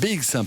BX1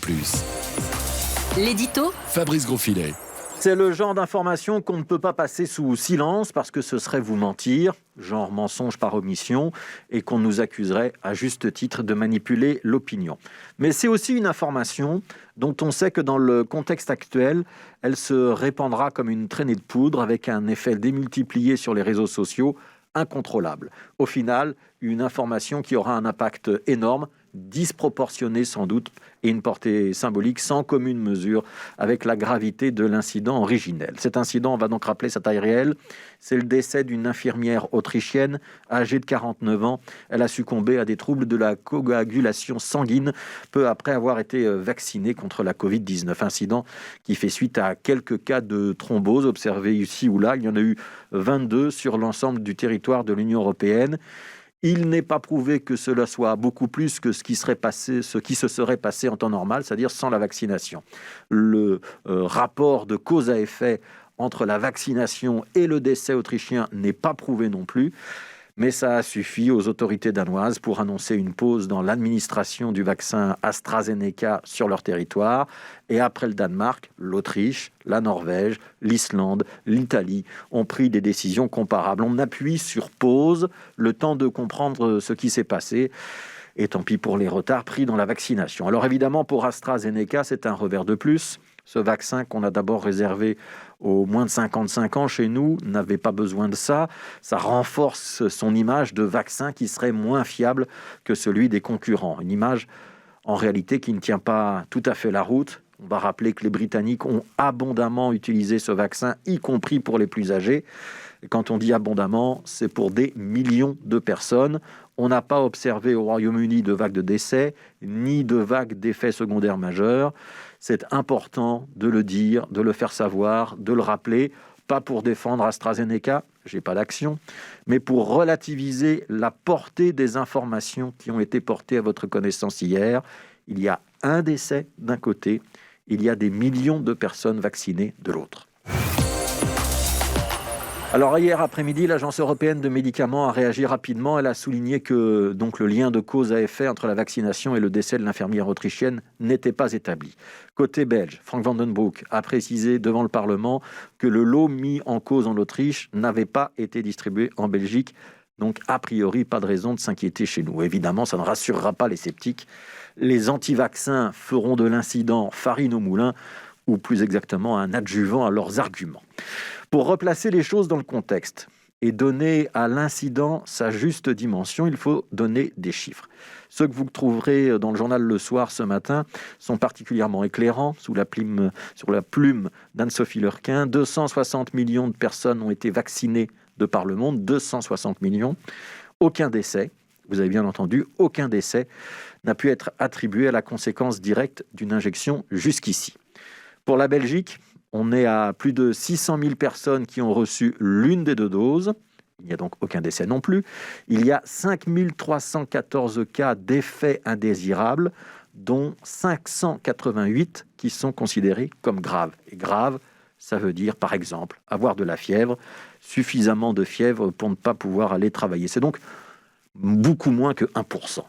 +. L'édito Fabrice Grosfilet. C'est le genre d'information qu'on ne peut pas passer sous silence parce que ce serait vous mentir, genre mensonge par omission, et qu'on nous accuserait à juste titre de manipuler l'opinion. Mais c'est aussi une information dont on sait que dans le contexte actuel, elle se répandra comme une traînée de poudre avec un effet démultiplié sur les réseaux sociaux incontrôlable. Au final, une information qui aura un impact énorme, disproportionné sans doute, et une portée symbolique sans commune mesure avec la gravité de l'incident originel. Cet incident, on va donc rappeler sa taille réelle, c'est le décès d'une infirmière autrichienne âgée de 49 ans. Elle a succombé à des troubles de la coagulation sanguine peu après avoir été vaccinée contre la Covid-19. Incident qui fait suite à quelques cas de thrombose observés ici ou là. Il y en a eu 22 sur l'ensemble du territoire de l'Union européenne. Il n'est pas prouvé que cela soit beaucoup plus que ce qui se serait passé en temps normal, c'est-à-dire sans la vaccination. Le rapport de cause à effet entre la vaccination et le décès autrichien n'est pas prouvé non plus, mais ça a suffi aux autorités danoises pour annoncer une pause dans l'administration du vaccin AstraZeneca sur leur territoire. Et après le Danemark, l'Autriche, la Norvège, l'Islande, l'Italie ont pris des décisions comparables. On appuie sur pause, le temps de comprendre ce qui s'est passé. Et tant pis pour les retards pris dans la vaccination. Alors évidemment, pour AstraZeneca, c'est un revers de plus. Ce vaccin qu'on a d'abord réservé aux moins de 55 ans chez nous n'avait pas besoin de ça. Ça renforce son image de vaccin qui serait moins fiable que celui des concurrents. Une image, en réalité, qui ne tient pas tout à fait la route. On va rappeler que les Britanniques ont abondamment utilisé ce vaccin, y compris pour les plus âgés. Et quand on dit abondamment, c'est pour des millions de personnes. On n'a pas observé au Royaume-Uni de vague de décès, ni de vague d'effets secondaires majeurs. C'est important de le dire, de le faire savoir, de le rappeler, pas pour défendre AstraZeneca, j'ai pas d'action, mais pour relativiser la portée des informations qui ont été portées à votre connaissance hier. Il y a un décès d'un côté, il y a des millions de personnes vaccinées de l'autre. Alors hier après-midi, l'Agence européenne de médicaments a réagi rapidement. Elle a souligné que le lien de cause à effet entre la vaccination et le décès de l'infirmière autrichienne n'était pas établi. Côté belge, Frank Vandenbroek a précisé devant le Parlement que le lot mis en cause en Autriche n'avait pas été distribué en Belgique. Donc, a priori, pas de raison de s'inquiéter chez nous. Évidemment, ça ne rassurera pas les sceptiques. Les anti-vaccins feront de l'incident farine au moulin, ou plus exactement un adjuvant à leurs arguments. Pour replacer les choses dans le contexte et donner à l'incident sa juste dimension, il faut donner des chiffres. Ceux que vous trouverez dans le journal Le Soir ce matin sont particulièrement éclairants, sur la plume d'Anne-Sophie Lerquin. 260 millions de personnes ont été vaccinées de par le monde, 260 millions. Aucun décès, vous avez bien entendu, aucun décès n'a pu être attribué à la conséquence directe d'une injection jusqu'ici. Pour la Belgique, on est à plus de 600 000 personnes qui ont reçu l'une des deux doses. Il n'y a donc aucun décès non plus. Il y a 5 314 cas d'effets indésirables, dont 588 qui sont considérés comme graves. Et grave, ça veut dire, par exemple, avoir de la fièvre, suffisamment de fièvre pour ne pas pouvoir aller travailler. C'est donc beaucoup moins que 1%.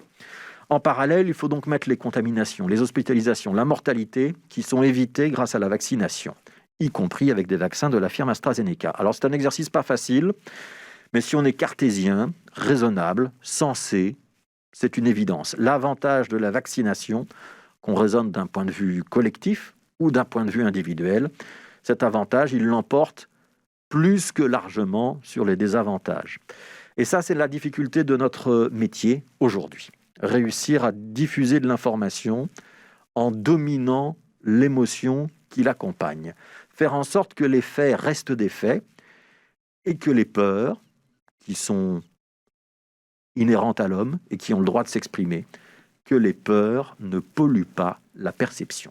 En parallèle, il faut donc mettre les contaminations, les hospitalisations, la mortalité qui sont évitées grâce à la vaccination, y compris avec des vaccins de la firme AstraZeneca. Alors c'est un exercice pas facile, mais si on est cartésien, raisonnable, sensé, c'est une évidence. L'avantage de la vaccination, qu'on raisonne d'un point de vue collectif ou d'un point de vue individuel, cet avantage, il l'emporte plus que largement sur les désavantages. Et ça, c'est la difficulté de notre métier aujourd'hui. Réussir à diffuser de l'information en dominant l'émotion qui l'accompagne. Faire en sorte que les faits restent des faits et que les peurs, qui sont inhérentes à l'homme et qui ont le droit de s'exprimer, que les peurs ne polluent pas la perception.